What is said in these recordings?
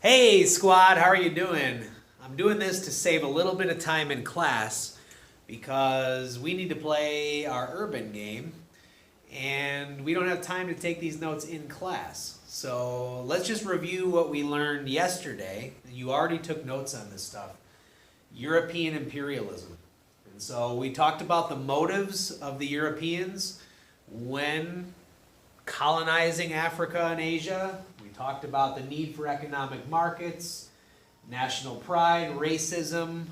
Hey squad, how are you doing? I'm doing this to save a little bit of time in class because we need to play our urban game and we don't have time to take these notes in class. So let's just review what we learned yesterday. You already took notes on this stuff. European imperialism. And so we talked about the motives of the Europeans when colonizing Africa and Asia. We talked about the need for economic markets, national pride, racism,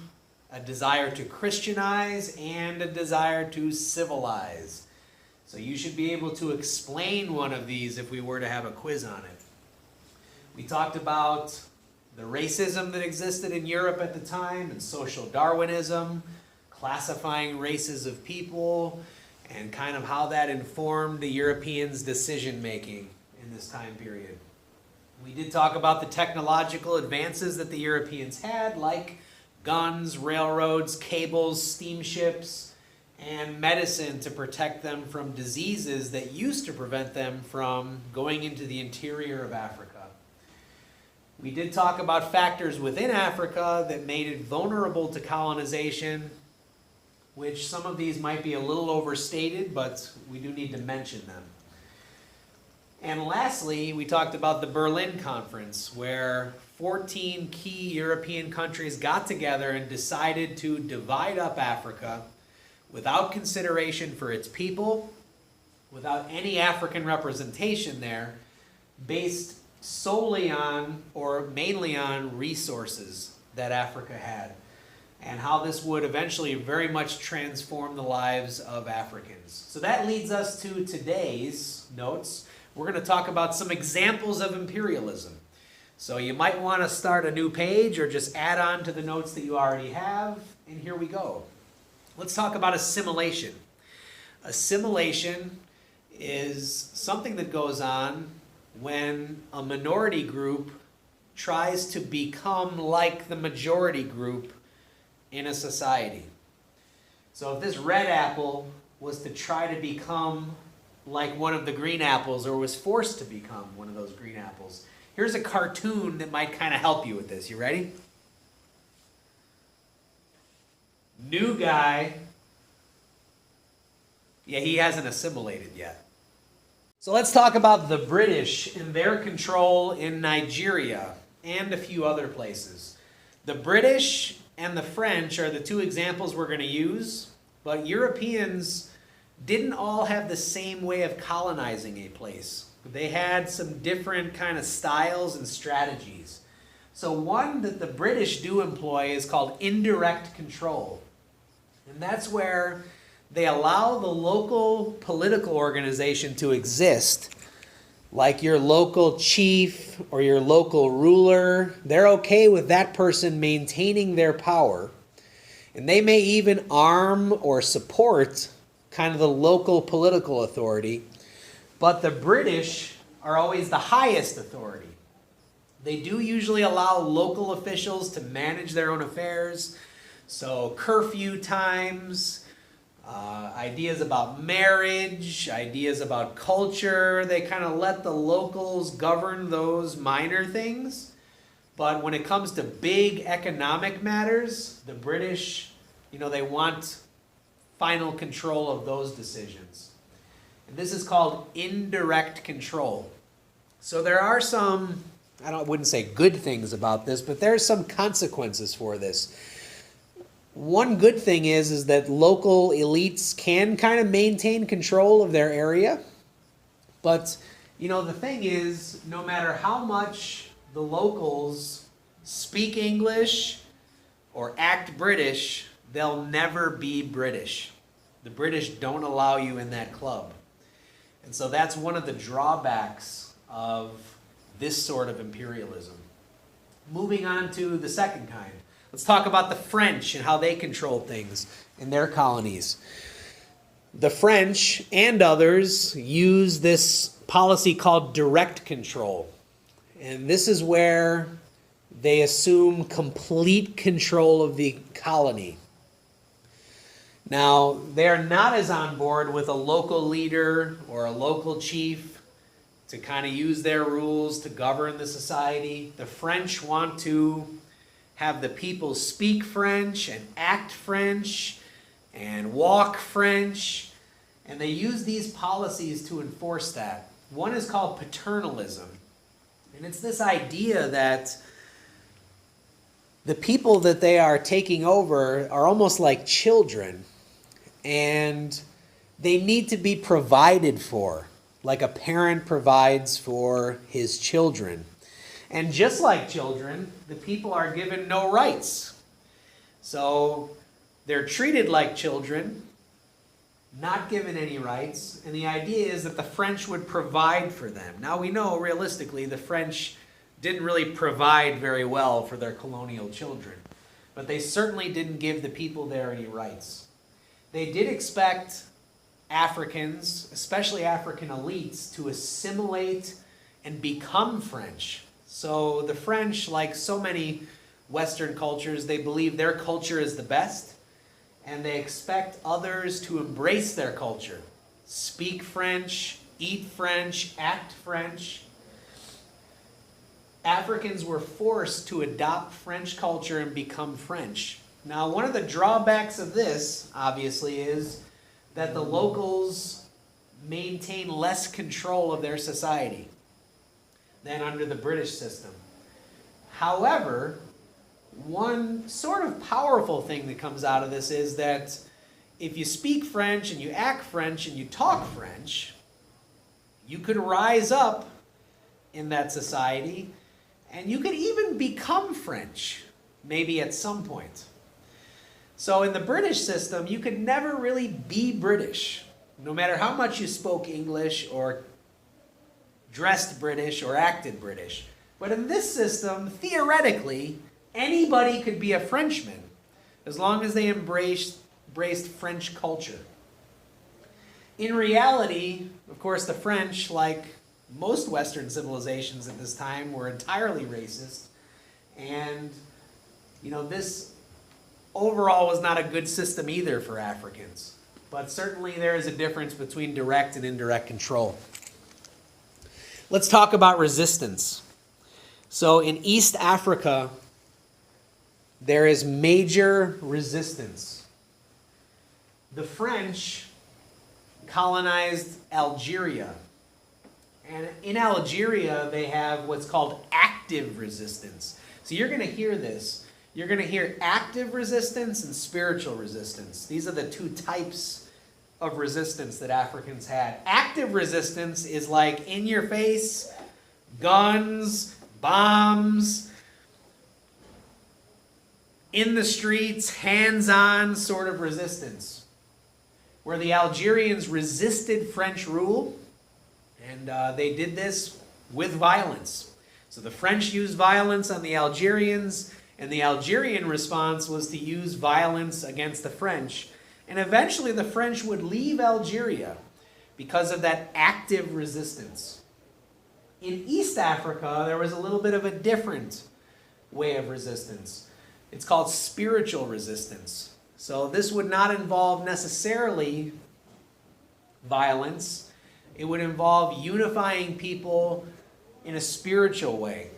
a desire to Christianize, and a desire to civilize. So you should be able to explain one of these if we were to have a quiz on it. We talked about the racism that existed in Europe at the time and social Darwinism, classifying races of people, and kind of how that informed the Europeans' decision-making in this time period. We did talk about the technological advances that the Europeans had, like guns, railroads, cables, steamships, and medicine to protect them from diseases that used to prevent them from going into the interior of Africa. We did talk about factors within Africa that made it vulnerable to colonization, which some of these might be a little overstated, but we do need to mention them. And lastly, we talked about the Berlin Conference, where 14 key European countries got together and decided to divide up Africa without consideration for its people, without any African representation there, based solely on, or mainly on, resources that Africa had, and how this would eventually very much transform the lives of Africans. So that leads us to today's notes. We're going to talk about some examples of imperialism. So you might want to start a new page or just add on to the notes that you already have, and here we go. Let's talk about assimilation. Assimilation is something that goes on when a minority group tries to become like the majority group in a society. So if this red apple was to try to become like one of the green apples, or was forced to become one of those green apples, here's a cartoon that might kind of help you with this. You ready? New guy. Yeah, he hasn't assimilated yet. So let's talk about the British and their control in Nigeria and a few other places. The British and the French are the two examples we're going to use, but Europeans didn't all have the same way of colonizing a place. They had some different kind of styles and strategies. So one that the British do employ is called indirect control. And that's where they allow the local political organization to exist, like your local chief or your local ruler. They're okay with that person maintaining their power, and they may even arm or support kind of the local political authority, but the British are always the highest authority. They do usually allow local officials to manage their own affairs, so curfew times, ideas about marriage, ideas about culture, they kind of let the locals govern those minor things. But when it comes to big economic matters, the British, they want final control of those decisions. And this is called indirect control. So there are some, I wouldn't say good things about this, but there's some consequences for this. One good thing is that local elites can kind of maintain control of their area. But, the thing is, no matter how much the locals speak English or act British, they'll never be British. The British don't allow you in that club. And so that's one of the drawbacks of this sort of imperialism. Moving on to the second kind. Let's talk about the French and how they controlled things in their colonies. The French and others use this policy called direct control. And this is where they assume complete control of the colony. Now, they're not as on board with a local leader or a local chief to kind of use their rules to govern the society. The French want to have the people speak French and act French and walk French, and they use these policies to enforce that. One is called paternalism, and it's this idea that the people that they are taking over are almost like children, and they need to be provided for, like a parent provides for his children. And just like children, the people are given no rights. So they're treated like children, not given any rights, and the idea is that the French would provide for them. Now we know realistically the French didn't really provide very well for their colonial children, but they certainly didn't give the people there any rights. They did expect Africans, especially African elites, to assimilate and become French. So the French, like so many Western cultures, they believe their culture is the best, and they expect others to embrace their culture, speak French, eat French, act French. Africans were forced to adopt French culture and become French. Now, one of the drawbacks of this, obviously, is that the locals maintain less control of their society than under the British system. However, one sort of powerful thing that comes out of this is that if you speak French and you act French and you talk French, you could rise up in that society and you could even become French, maybe at some point. So in the British system, you could never really be British, no matter how much you spoke English or dressed British or acted British. But in this system, theoretically, anybody could be a Frenchman as long as they embraced French culture. In reality, of course, the French, like most Western civilizations at this time, were entirely racist. And, this overall was not a good system either for Africans. But certainly there is a difference between direct and indirect control. Let's talk about resistance. So in East Africa, there is major resistance. The French colonized Algeria. And in Algeria, they have what's called active resistance. So you're going to hear this. You're going to hear active resistance and spiritual resistance. These are the two types of resistance that Africans had. Active resistance is like in your face, guns, bombs, in the streets, hands-on sort of resistance, where the Algerians resisted French rule, and they did this with violence. So the French used violence on the Algerians, and the Algerian response was to use violence against the French. And eventually the French would leave Algeria because of that active resistance. In East Africa, there was a little bit of a different way of resistance. It's called spiritual resistance. So this would not involve necessarily violence. It would involve unifying people in a spiritual way.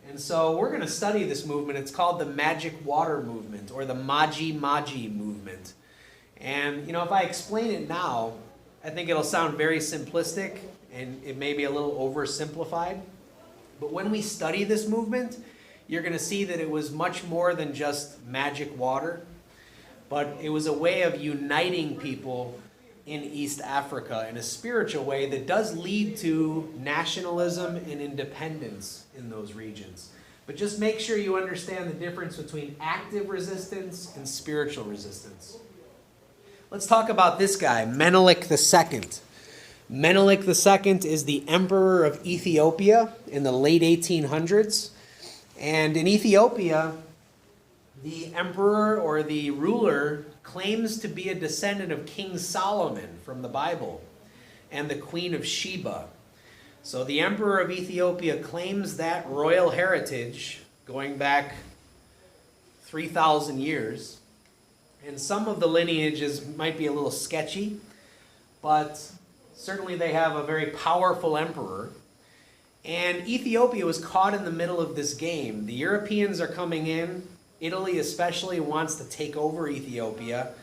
And so we're going to study this movement. It's called the Magic Water Movement, or the Maji Maji movement. And, if I explain it now, I think it'll sound very simplistic, and it may be a little oversimplified. But when we study this movement, you're going to see that it was much more than just magic water, but it was a way of uniting people in East Africa in a spiritual way that does lead to nationalism and independence in those regions. But just make sure you understand the difference between active resistance and spiritual resistance. Let's talk about this guy, Menelik II. Menelik II is the emperor of Ethiopia in the late 1800s. And in Ethiopia, the emperor or the ruler claims to be a descendant of King Solomon from the Bible and the Queen of Sheba. So the emperor of Ethiopia claims that royal heritage going back 3,000 years. And some of the lineages might be a little sketchy, but certainly they have a very powerful emperor. And Ethiopia was caught in the middle of this game. The Europeans are coming in. Italy especially wants to take over Ethiopia.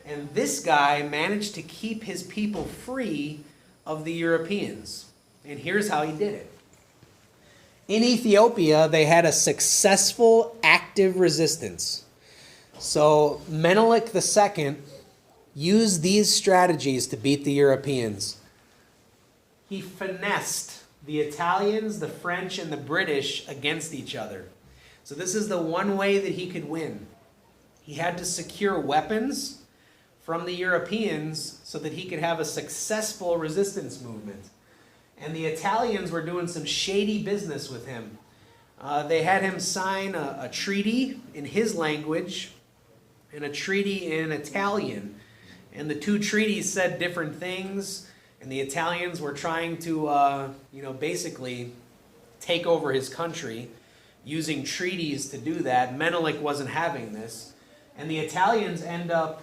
And this guy managed to keep his people free of the Europeans. And here's how he did it. In Ethiopia, they had a successful active resistance. So Menelik II used these strategies to beat the Europeans. He finessed the Italians, the French, and the British against each other. So this is the one way that he could win. He had to secure weapons from the Europeans so that he could have a successful resistance movement. And the Italians were doing some shady business with him. They had him sign a treaty in his language and a treaty in Italian. And the two treaties said different things. And the Italians were trying to, basically take over his country using treaties to do that. Menelik wasn't having this. And the Italians end up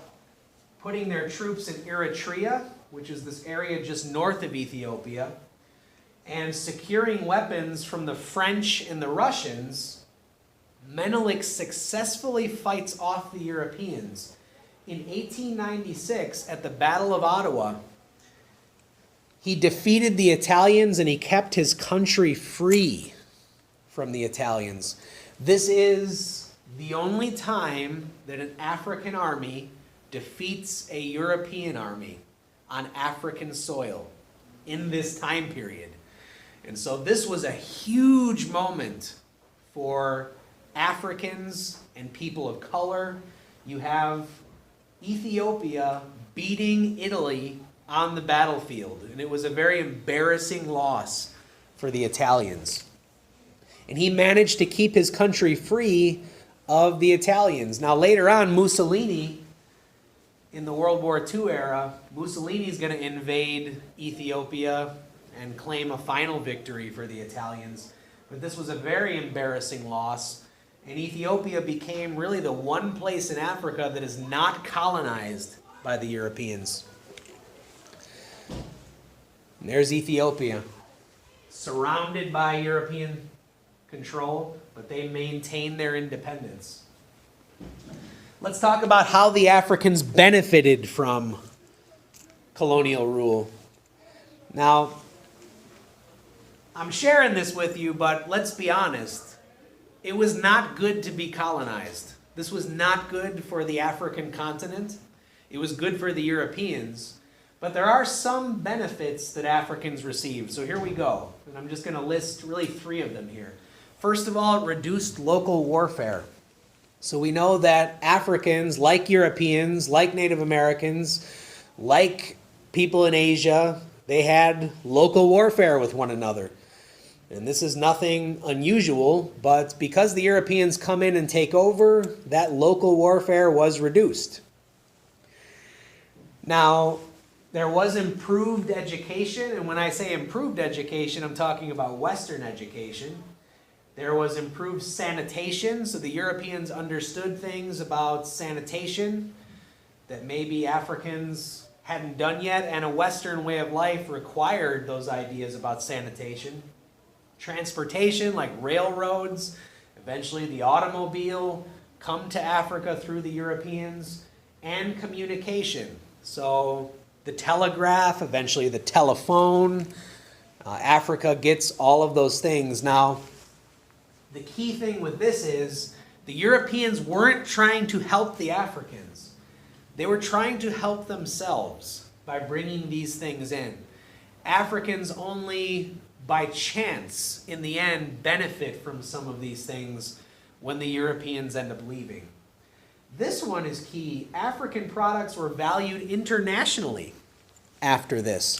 putting their troops in Eritrea, which is this area just north of Ethiopia, and securing weapons from the French and the Russians. Menelik successfully fights off the Europeans. In 1896, at the Battle of Ottawa, he defeated the Italians and he kept his country free from the Italians. This is the only time that an African army defeats a European army on African soil in this time period. And so this was a huge moment for Africans and people of color. You have Ethiopia beating Italy on the battlefield, and it was a very embarrassing loss for the Italians. And he managed to keep his country free of the Italians. Now later on, Mussolini, in the World War II era, Mussolini's going to invade Ethiopia and claim a final victory for the Italians. But this was a very embarrassing loss, and Ethiopia became really the one place in Africa that is not colonized by the Europeans. And there's Ethiopia, surrounded by European control, but they maintain their independence. Let's talk about how the Africans benefited from colonial rule. Now, I'm sharing this with you, but let's be honest. It was not good to be colonized. This was not good for the African continent. It was good for the Europeans. But there are some benefits that Africans received. So here we go. And I'm just going to list really 3 of them here. First of all, it reduced local warfare. So we know that Africans, like Europeans, like Native Americans, like people in Asia, they had local warfare with one another. And this is nothing unusual, but because the Europeans come in and take over, that local warfare was reduced. Now, there was improved education, and when I say improved education, I'm talking about Western education. There was improved sanitation, so the Europeans understood things about sanitation that maybe Africans hadn't done yet, and a Western way of life required those ideas about sanitation. Transportation, like railroads, eventually the automobile, come to Africa through the Europeans, and communication. So the telegraph, eventually the telephone. Africa gets all of those things. Now, the key thing with this is the Europeans weren't trying to help the Africans. They were trying to help themselves by bringing these things in. Africans only by chance, in the end, benefit from some of these things when the Europeans end up leaving. This one is key. African products were valued internationally after this.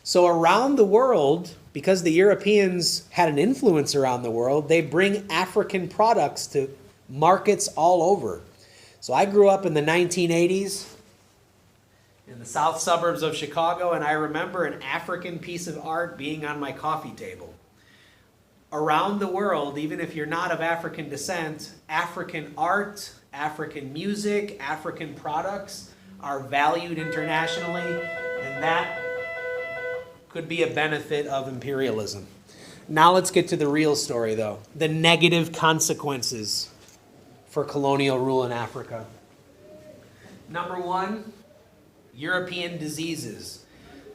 So around the world, because the Europeans had an influence around the world, they bring African products to markets all over. So I grew up in the 1980s in the south suburbs of Chicago, and I remember an African piece of art being on my coffee table. Around the world, even if you're not of African descent, African art, African music, African products are valued internationally, and that could be a benefit of imperialism. Now let's get to the real story, though. The negative consequences for colonial rule in Africa. Number one, European diseases.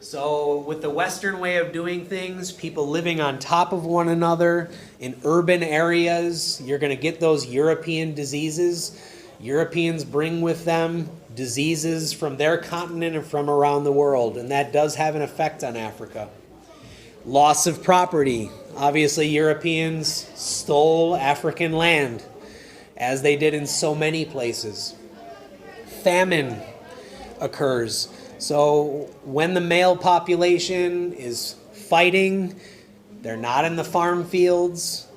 So with the Western way of doing things, people living on top of one another in urban areas, you're going to get those European diseases. Europeans bring with them diseases from their continent and from around the world, and that does have an effect on Africa. Loss of property. Obviously, Europeans stole African land, as they did in so many places. Famine occurs. So when the male population is fighting, they're not in the farm fields.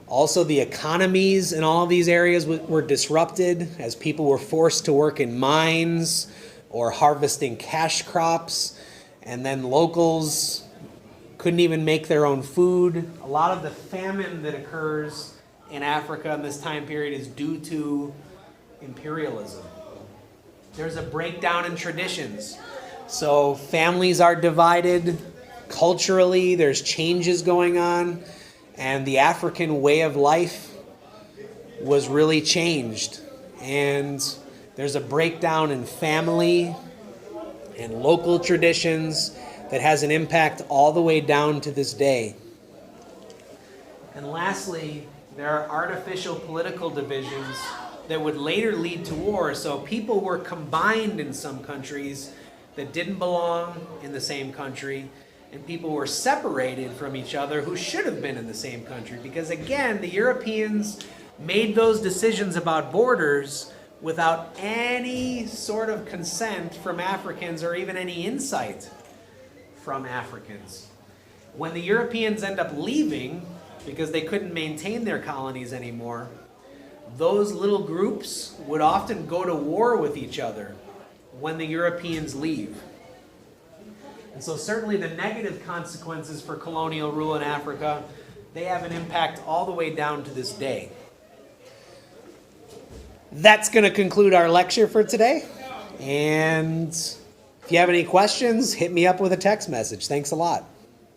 Also, the economies in all of these areas were disrupted as people were forced to work in mines or harvesting cash crops, and then locals couldn't even make their own food. A lot of the famine that occurs in Africa in this time period is due to imperialism. There's a breakdown in traditions. So families are divided. Culturally, there's changes going on. And the African way of life was really changed. And there's a breakdown in family and local traditions that has an impact all the way down to this day. And lastly, there are artificial political divisions that would later lead to war. So people were combined in some countries that didn't belong in the same country, and people were separated from each other who should have been in the same country. Because again, the Europeans made those decisions about borders without any sort of consent from Africans or even any insight from Africans. When the Europeans end up leaving because they couldn't maintain their colonies anymore, those little groups would often go to war with each other when the Europeans leave. And so certainly the negative consequences for colonial rule in Africa, they have an impact all the way down to this day. That's going to conclude our lecture for today. And if you have any questions, hit me up with a text message. Thanks a lot.